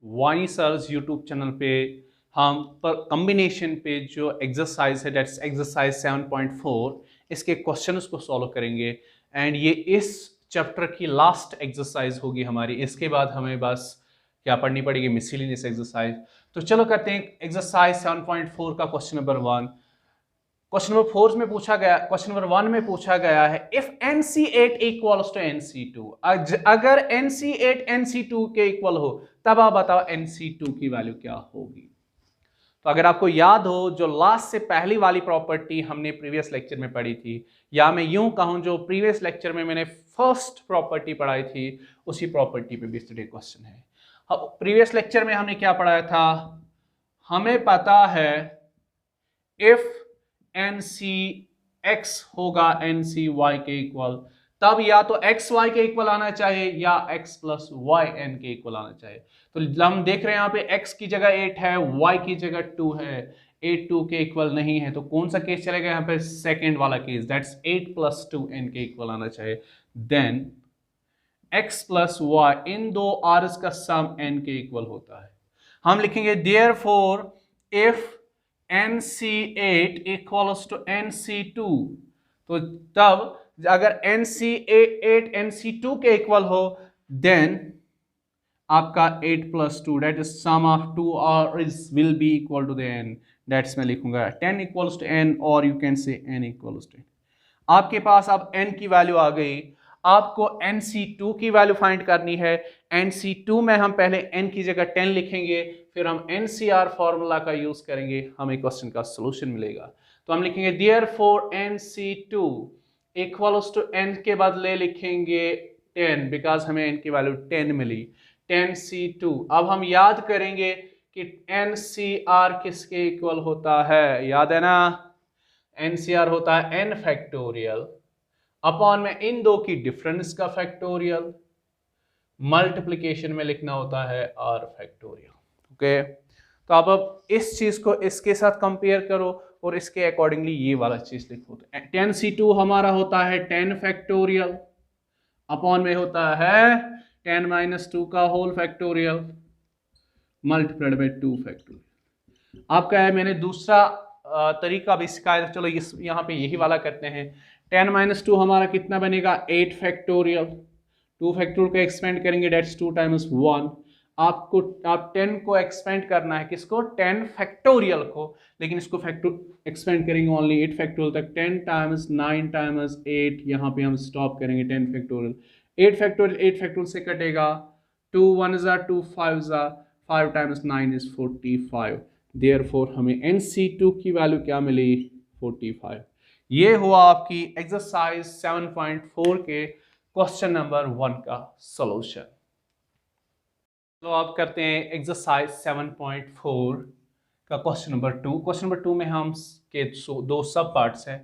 वानी sirs YouTube channel पे हम पर कॉम्बिनेशन पे जो एक्सरसाइज है दैट्स एक्सरसाइज 7.4 इसके क्वेश्चंस को सॉल्व करेंगे एंड ये इस चैप्टर की लास्ट एक्सरसाइज होगी हमारी। इसके बाद हमें बस क्या पढ़नी पड़ेगी, मिसलिनियस एक्सरसाइज। तो चलो करते हैं एक्सरसाइज 7.4 का क्वेश्चन नंबर 1। क्वेश्चन नंबर 4 में पूछा गया, क्वेश्चन नंबर 1 में पूछा गया है if NC8 equals to NC2, अगर NC8 NC2 के इक्वल हो तब आप बताओ NC2 की वैल्यू क्या होगी। तो अगर आपको याद हो जो लास्ट से पहली वाली प्रॉपर्टी हमने प्रीवियस लेक्चर में पढ़ी थी, या मैं यूं कहूं जो प्रीवियस लेक्चर में मैंने फर्स्ट प्रॉपर्टी पढ़ाई थी उसी प्रॉपर्टी पे बेस्ड क्वेश्चन है। प्रीवियस लेक्चर में हमने क्या पढ़ाया था, हमें पता है इफ NCX होगा NCY के इक्वल, तब या तो XY के इक्वल आना चाहिए या X प्लस YN के इक्वल आना चाहिए। तो हम देख रहे हैं यहाँ पे X की जगह 8 है, Y की जगह 2 है, 8 2 के इक्वल नहीं है, तो कौन सा केस चलेगा यहाँ पे, सेकेंड वाला केस, दैट्स 8 प्लस 2N के इक्वल आना चाहिए। देन X प्लस Y इन दो आर्स का सम N के इक्वल होता है। हम लिखेंगे therefore if NC8 equals to NC2, तो तब अगर NC8 NC2 के इक्वल हो देन आपका 8 plus 2 that is sum of 2 और is will be equal to the n, that's मैं लिखूंगा 10 इक्वल्स टू n और you can say n equals to n। आपके पास अब n की वैल्यू आ गई, आपको NC2 की वैल्यू फाइंड करनी है। NC2 में हम पहले n की जगह 10 लिखेंगे, फिर हम NCR फॉर्मूला का यूज करेंगे, हमें क्वेश्चन का सॉल्यूशन मिलेगा। तो हम लिखेंगे therefore NC2 equals to n के बदले लिखेंगे 10 बिकॉज हमें n की वैल्यू 10 मिली, 10C2। अब हम याद करेंगे कि NCR किसके इक्वल होता है, याद है ना, NCR होता है n फैक्टोरियल अपॉन में इन दो की डिफरेंस का फैक्टोरियल, मल्टीप्लिकेशन में लिखना होता है r फैक्टोरियल। ओके, तो आप अब इस चीज को इसके साथ कंपेयर करो और इसके अकॉर्डिंगली ये वाला चीज लिखो। 10C2 हमारा होता है 10 फैक्टोरियल अपॉन में होता है 10 माइनस 2 का whole factorial multiplied by 2 factorial. आपका है मैंने दूसरा तरीका भी सिखाया, चलो इस यहाँ पे यही वाला करते हैं। 10 माइनस 2 हमारा कितना बनेगा 8 फैक्टोरियल, 2 फैक्टोरियल को एक्सपेंड करेंगे दैट्स 2 टाइम्स 1। आपको आप 10 को एक्सपेंड करना है, किसको, 10 फैक्टोरियल को, लेकिन इसको एक्सपेंड करेंगे ओनली 8 फैक्टोरियल तक। 10 टाइम्स 9 टाइम्स 8, यहाँ पे हम स्टॉप करेंगे 10 फैक्टोरियल। 8 फैक्टोरियल से कटेगा, 2 1 ज़ा 2 5 ज़ा 5 टाइम्स 9 इज 45। देयरफॉर हमें NC2 की वैल्यू क्या मिली, 45। ये हुआ आपकी एक्सरसाइज 7.4 के क्वेश्चन नंबर 1 का सॉल्यूशन। तो आप करते हैं एक्सरसाइज 7.4 का क्वेश्चन नंबर 2। क्वेश्चन नंबर 2 में हम के दो सब पार्ट्स हैं।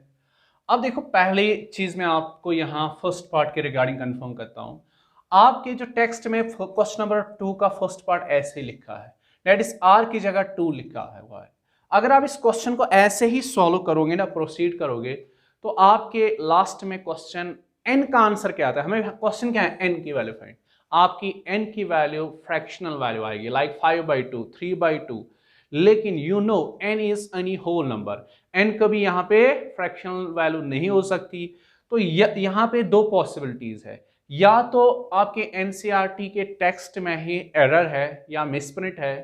अब देखो पहली चीज मैं आपको यहाँ फर्स्ट पार्ट के रिगार्डिंग कंफर्म करता हूँ। आपके जो टेक्स्ट में क्वेश्चन नंबर 2 का फर्स्ट पार्ट ऐसे ही लिखा है, दैट इज r की जगह 2 लिखा है हुआ है। अगर आप इस क्वेश्चन को ऐसे ही सॉल्व करोगे ना, प्रोसीड करोगे, तो आपके लास्ट में क्वेश्चन n का आंसर क्या आता है, हमें क्वेश्चन क्या है n की वैल्यू फाइंड। आपकी n की वैल्यू फ्रैक्शनल वैल्यू आएगी लाइक 5/2 3/2, लेकिन you know n is any whole number, n कभी यहाँ पे फ्रैक्शनल वैल्यू नहीं हो सकती। तो यहाँ पे दो पॉसिबिलिटीज है, या तो आपके NCERT के टेक्स्ट में ही एरर है या मिसप्रिंट है,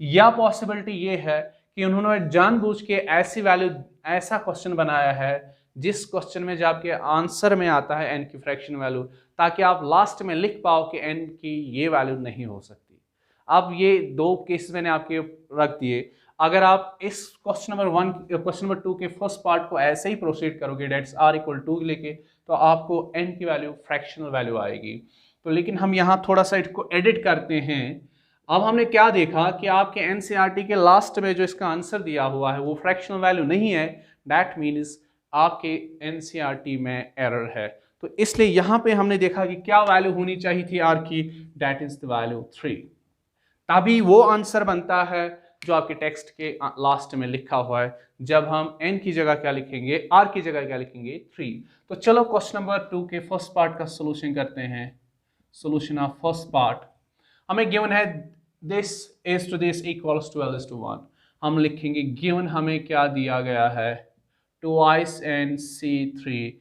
या पॉसिबिलिटी ये है कि उन्होंने जानबूझ के ऐसी वैल्यू ऐसा क्वेश्चन बनाया है जिस क्वेश्चन में जो आपके आंसर में आता है n की फ्रैक्शन वैल्यू, ताकि आप लास्ट में लिख पाओ कि n की ये वैल्यू नहीं हो सकती। अब ये दो केस मैंने आपके रख दिए। अगर आप इस क्वेश्चन नंबर 2 के फर्स्ट पार्ट को ऐसे ही प्रोसीड करोगे डेट्स r इक्वल 2 लेके, तो आपको n की वैल्यू फ्रैक्शनल वैल्यू आएगी। तो लेकिन हम यहाँ थोड़ा सा इसको एडिट करते हैं। अब हमने क्या देखा कि आपके NCERT के लास्ट में जो इसका आंसर दिया हुआ है वो फ्रैक्शनल वैल्यू नहीं है, दैट मीन्स आपके NCERT में एरर है। तो इसलिए यहाँ पे हमने देखा कि क्या वैल्यू होनी चाहिए थी r की, दैट इज द वैल्यू 3। तभी वो आंसर बनता है जो आपके टेक्स्ट के लास्ट में लिखा हुआ है। जब हम n की जगह क्या लिखेंगे, r की जगह क्या लिखेंगे, 3। तो चलो क्वेश्चन नंबर 2 के फर्स्ट पार्ट का सोल्यूशन करते हैं। सोल्यूशन ऑफ फर्स्ट पार्ट हमें गिवन है this is to this equals to l/1। हम लिखेंगे गिवन हमें क्या दिया गया है, 2 NC3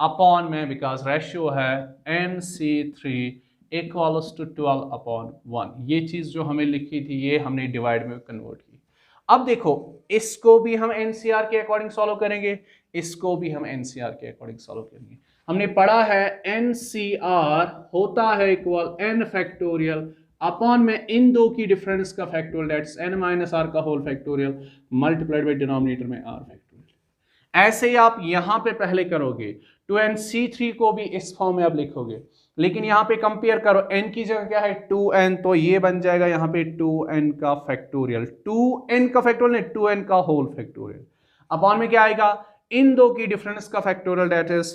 अपॉन में, बिकॉज रेशियो है NC3 इक्वल्स टू 12/1। ये चीज जो हमें लिखी थी ये हमने डिवाइड में कन्वर्ट की। अब देखो इसको भी हम एनसीआर के अकॉर्डिंग सॉल्व करेंगे, इसको भी हम एनसीआर के अकॉर्डिंग सॉल्व करेंगे। हमने पढ़ा है एनसीआर होता है इक्वल n फैक्टोरियल अपॉन में इन दो की डिफरेंस का factorial, that's n minus r का whole factorial multiplied by denominator में r फैक्टोरियल। ऐसे ही आप यहां पे पहले करोगे, 2nc3 को भी इस फॉर्म में आप लिखोगे, लेकिन यहां पे कंपेयर करो, n की जगह क्या है 2n, तो ये बन जाएगा यहां पे 2n का फैक्टोरियल, 2n का फैक्टोरियल नहीं 2n का होल फैक्टोरियल। अपॉन में क्या आएगा, इन दो की डिफरेंस का factorial, that is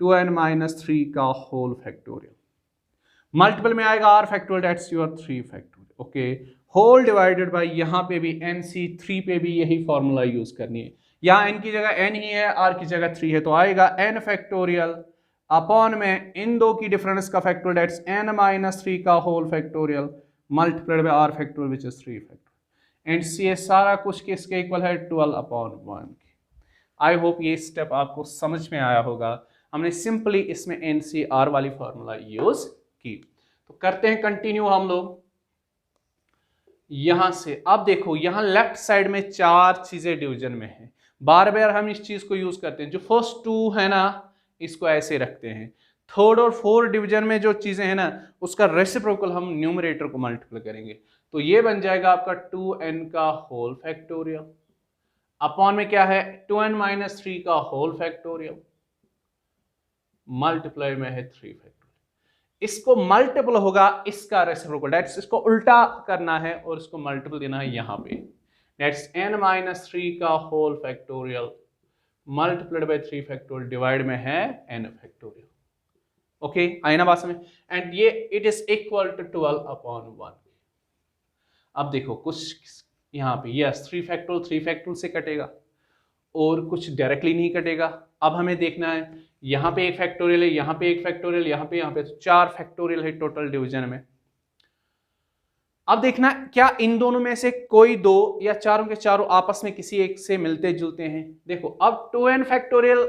2n minus 3 का होल फैक्टोरियल। मल्टीपल में आएगा r factorial, that's your 3 factorial. Okay, whole divided by, यहां पे भी nc3 पे भी यही फॉर्मूला यूज करनी है। यहां n की जगह n ही है, r की जगह 3 है, तो आएगा n फैक्टोरियल अपॉन में इन दो की डिफरेंस का फैक्टोरियल, दैट्स n माइनस 3 का whole factorial multiplied by r factorial which is 3 factorial. And ये सारा कुछ किसके इक्वल है, 12/1। आई होप ये स्टेप आपको समझ में आया होगा। हमने सिंपली इसमें NCR वाली फॉर्मूला यूज की। तो करते हैं कंटिन्यू हम लोग यहां से। अब देखो यहां लेफ्ट साइड में 4 चीजें डिवीजन में है, बार बार हम इस चीज को यूज करते हैं। जो फर्स्ट 2 है ना, इसको ऐसे रखते हैं। थर्ड और फोर्थ डिवीजन में जो चीजें हैं ना, उसका रेसिप्रोकल हम न्यूमरेटर को मल्टीप्लाई करेंगे, तो ये बन जाएगा आपका 2n का होल फैक्टोरियल अपॉन में क्या है 2n माइनस 3 का होल फैक्टोरियल मल्टीप्लाई में है 3 फैक्टोरियल। इसको मल्टीपल होगा इसका रेसिप्रोकल, दैट्स इसको उल्टा करना है और इसको मल्टीपल देना है यहां पे, दैट्स n माइनस 3 का whole factorial multiplied by 3 factorial divide में है n फैक्टोरियल। ओके, आई ना बात समझ। एंड ये इट इज इक्वल टू 12/1। अब देखो कुछ यहां पे यस 3 फैक्टोरियल से कटेगा और कुछ डायरेक्टली नहीं कटेगा। अब हमें देखना है यहां पे एक फैक्टोरियल है, यहां पे एक फैक्टोरियल, यहां पे, तो 4 फैक्टोरियल है टोटल डिवीजन में। अब देखना क्या इन दोनों में से कोई दो या चारों के चारों आपस में किसी एक से मिलते जुलते हैं। देखो अब 2n फैक्टोरियल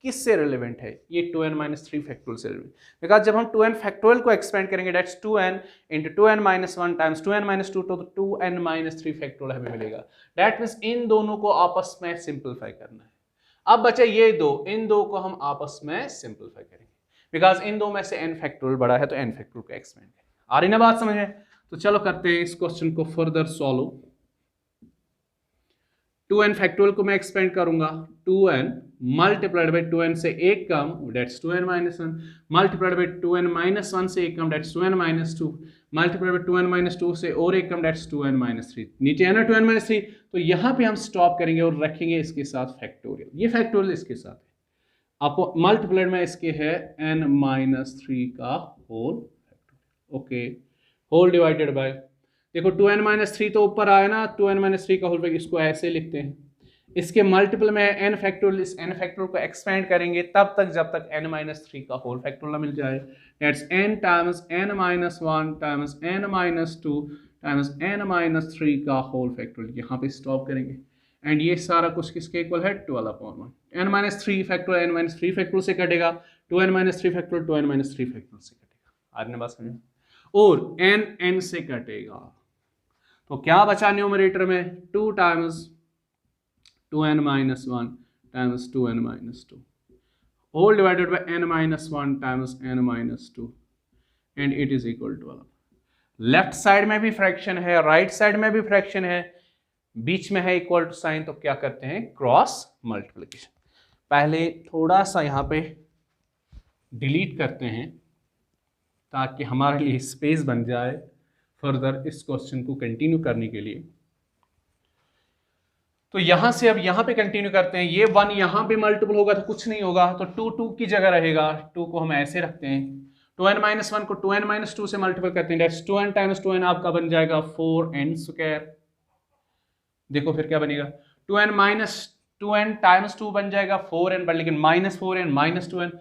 किससे रिलेवेंट है, ये 2n माइनस 3 फैक्टोरियल से रिलेवेंट, बिकॉज जब हम 2n फैक्टोरियल को एक्सपेंड करेंगे, that's 2n into 2n minus 1 times 2n minus 2, तो 2n माइनस 3 फैक्टोरियल हमें मिलेगा। दैट मीन्स इन दोनों को आपस में सिंपलीफाई करना है। अब बचे ये दो, इन दो को हम आपस में सिंपलीफाई करेंगे, बिकॉज इन दो में से n फैक्टोरियल बड़ा है, तो n फैक्टोरियल को एक्सपेंड करेंगे। आ रही ना बात समझ में। तो चलो करते हैं इस क्वेश्चन को फर्दर सॉल्व। 2n फैक्टोरियल को मैं एक्सपेंड करूंगा, 2n मल्टीप्लाइड बाय 2n से एक कम, that's 2n minus 1 multiplied by 2n minus 1 से एक कम, that's 2n minus 2 multiplied by 2n minus 2 से और एक कम, दैट्स 2n माइनस 3। नीचे है ना 2n माइनस 3, तो यहां पे हम स्टॉप करेंगे और रखेंगे इसके साथ फैक्टोरियल। ये फैक्टोरियल इसके साथ है, आप मल्टीप्लाइड में इसके है n माइनस 3 का whole factorial. Okay, whole divided by, देखो 2n माइनस 3 तो ऊपर आया ना, 2n माइनस 3 का होल फैक्टोरियल, इसको ऐसे लिखते हैं। इसके मल्टीपल में n फैक्टोरियल, इस n फैक्टोरियल को एक्सपेंड करेंगे तब तक जब तक n माइनस 3 का होल फैक्टोरियल ना मिल जाए, that's n times n minus 1 times n minus 2 times n minus 3 का होल फैक्टोरियल। यहाँ पे स्टॉप करेंगे एंड ये सारा कुछ किसके इक्वल है 12/1। n minus 3 factorial n minus 3 factorial से कटेगा, 2n minus 3 factorial 2n minus 3 factorial से कटेगा। आपने बात समझी। और n से कटेगा, तो क्या बचा न्यूमरेटर में 2 times 2n minus 1 times 2n minus 2 whole divided by n minus 1 times n minus 2 and it is equal to 12। Left side में भी फ्रैक्शन है, राइट साइड में भी फ्रैक्शन है, बीच में है इक्वल टू साइन, तो क्या करते हैं क्रॉस मल्टीप्लिकेशन। पहले थोड़ा सा यहां पे डिलीट करते हैं ताकि हमारे लिए स्पेस बन जाए फर्दर इस क्वेश्चन को कंटिन्यू करने के लिए। तो यहां से अब यहां पे कंटिन्यू करते हैं। ये 1 यहां पे मल्टीपल होगा तो कुछ नहीं होगा, तो 2 2 की जगह रहेगा, 2 को हम ऐसे रखते हैं। 2n माइनस 1 को 2n माइनस 2 से मल्टीपल करते हैं, दैट्स 2n टाइम्स 2n आपका बन जाएगा 4n स्क्वायर। देखो फिर क्या बनेगा, 2n माइनस 2n टाइम्स 2 बन जाएगा 4n, बट लेकिन माइनस 4n माइनस 2n,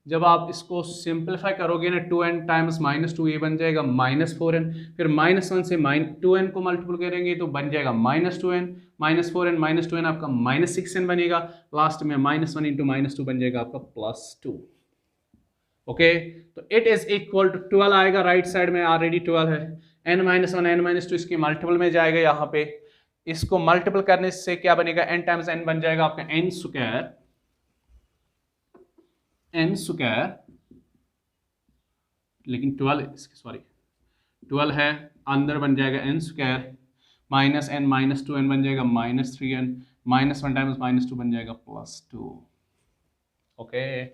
जब आप इसको सिंप्लीफाई करोगे ना 2n टाइम्स -2 ये बन जाएगा -4n, फिर -1 से 2n को मल्टीपल करेंगे तो बन जाएगा -2n, -4n, -2n आपका -6n बनेगा, लास्ट में -1 इंटू -2 बन जाएगा आपका +2। ओके, तो इट इज इक्वल टू 12 आएगा, राइट साइड में ऑलरेडी 12 है, n-1 n-2 इसके मल्टीपल में जाएगा, यहाँ पे इसको मल्टीपल करने से क्या बनेगा, n टाइम्स n बन जाएगा आपका n स्क्वायर, लेकिन 12 है, अंदर बन जाएगा n स्क्वायर, -n -2n बन जाएगा -3n, -1 टाइम्स -2 बन जाएगा +2। ओके,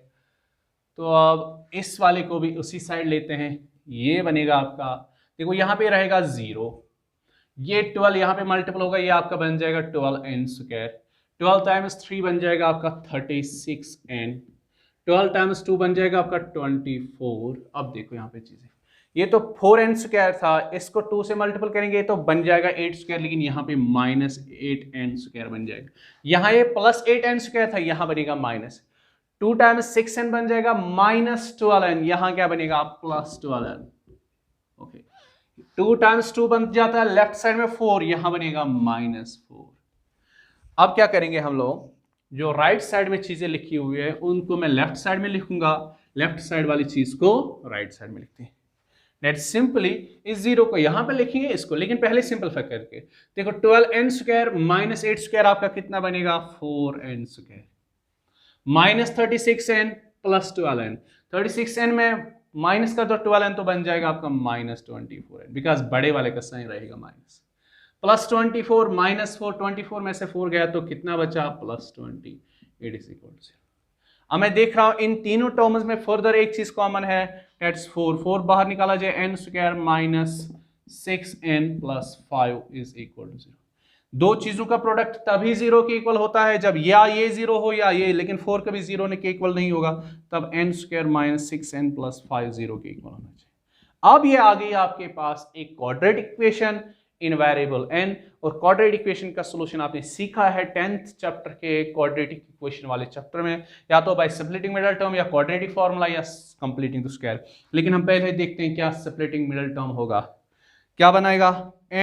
तो अब इस वाले को भी उसी साइड लेते हैं, ये बनेगा आपका, देखो यहाँ पे रहेगा 0, ये 12 यहाँ पे मल्टीपल होगा, ये आपका बन जाएगा 12n स्क्वायर, 12 टाइम्स 3 बन जाएगा आपका 36n, 12 टाइम्स 2 बन जाएगा आपका 24। अब देखो यहाँ पे चीजें, ये तो 4n स्क्वायर था, इसको 2 से मल्टीपल करेंगे तो बन जाएगा 8 स्क्वायर, लेकिन यहाँ पे -8n स्क्वायर बन जाएगा, यहाँ ये +8n स्क्वायर था, यहाँ बनेगा -2 टाइम्स 6n बन जाएगा -12n, यहाँ क्या बनेगा +12n। ओके, 2 टाइम्स 2 बन जाता है लेफ्ट साइड में 4, यहां बनेगा -4। अब क्या करेंगे हम लोग, जो राइट साइड में चीजें लिखी हुई है उनको मैं लेफ्ट साइड में लिखूंगा, लेफ्ट साइड वाली चीज को राइट साइड में लिखते हैं। नेट सिंपली इस 0 को यहां पे लिखेंगे इसको, लेकिन पहले सिंपलीफाई करके देखो, 12n स्क्वायर -8 स्क्वायर आपका कितना बनेगा 4n square, -36n + 12n, 36n में माइनस कर दो 12n तो बन जाएगा आपका -24n, बिकॉज बड़े वाले का साइन रहेगा माइनस, +24 -4, 24 में से 4 गया तो कितना बचा +20, इट इज इक्वल टू 0। अब मैं देख रहा हूं इन तीनों टर्म्स में फर्दर एक चीज कॉमन है, दैट्स 4 बाहर निकाला जाए, n square -6n + 5 is equal to 0। दो चीजों का प्रोडक्ट तभी 0 के इक्वल होता है जब या ये 0 हो या ये, लेकिन 4 कभी 0 के इक्वल नहीं होगा, तब n स्क्वायर -6n + 5 0 के इक्वल होना चाहिए। अब ये आ गई आपके पास एक quadratic equation in variable n, और क्वाड्रेटिक इक्वेशन का सॉल्यूशन आपने सीखा है 10th चैप्टर के क्वाड्रेटिक इक्वेशन वाले चैप्टर में, या तो बाय स्प्लिटिंग मिडल टर्म या क्वाड्रेटिक फॉर्मूला या कंप्लीटिंग द स्क्वायर। लेकिन हम पहले देखते हैं क्या स्प्लिटिंग मिडल टर्म होगा, क्या बनाएगा,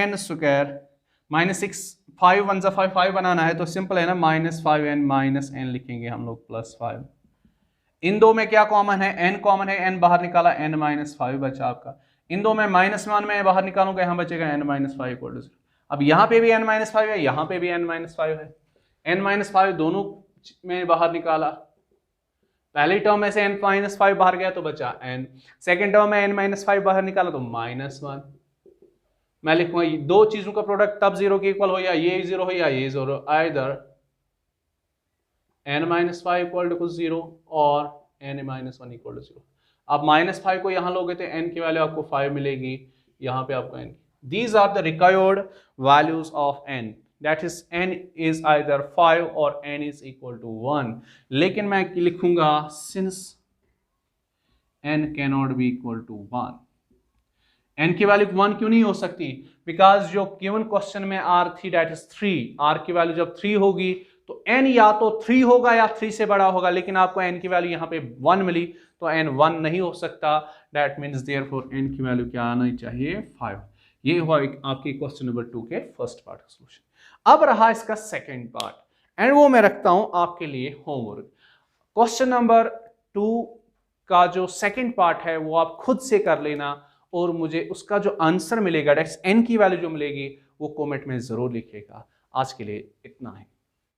n स्क्वायर -6 5 1 जा 5 बनाना है तो सिंपल है ना, -5n -n लिखेंगे हम लोग +5। इन दो में क्या कॉमन है, n कॉमन है, n बाहर निकाला, n -5 बचा आपका। इन दो में -1 में बाहर निकालूंगा, यहाँ बचेगा n -5 = 0। अब यहाँ पे भी n -5 है, यहाँ पे भी n -5 है, n -5 दोनों में बाहर निकाला, पहली टर्म में से n -5 बाहर गया तो बचा n, सेकेंड टर्म में n -5 बाहर निकाला तो -1। मैं लिखूंगा दो चीजों का प्रोडक्ट तब 0 के इक्वल हो या ये 0 हो या ये 0, आइदर n -5 = 0 और n -1 = 0। आप -5 को यहां लोगे तो n की वैल्यू आपको 5 मिलेगी, यहां पे आपको n, these are the required values of n, that is n is either 5 और n इज इक्वल टू 1। लेकिन मैं लिखूंगा since n cannot be equal to 1, n की वैल्यू 1 क्यों नहीं हो सकती, बिकॉज जो गिवन क्वेश्चन में r थी दैट इज 3, r की वैल्यू जब 3 होगी तो n या तो 3 होगा या 3 से बड़ा होगा, लेकिन आपको n की वैल्यू यहाँ पे 1 मिली तो n 1 नहीं हो सकता, दैट मीन्स देयरफॉर n की वैल्यू क्या आना चाहिए 5। ये हुआ आपकी क्वेश्चन नंबर 2 के फर्स्ट पार्ट का सॉल्यूशन। अब रहा इसका सेकेंड पार्ट, एंड वो मैं रखता हूं आपके लिए होमवर्क। क्वेश्चन नंबर 2 का जो सेकेंड पार्ट है वो आप खुद से कर लेना, और मुझे उसका जो आंसर मिलेगा दैट्स n की वैल्यू जो मिलेगी वो कमेंट में जरूर लिखिएगा। आज के लिए इतना है।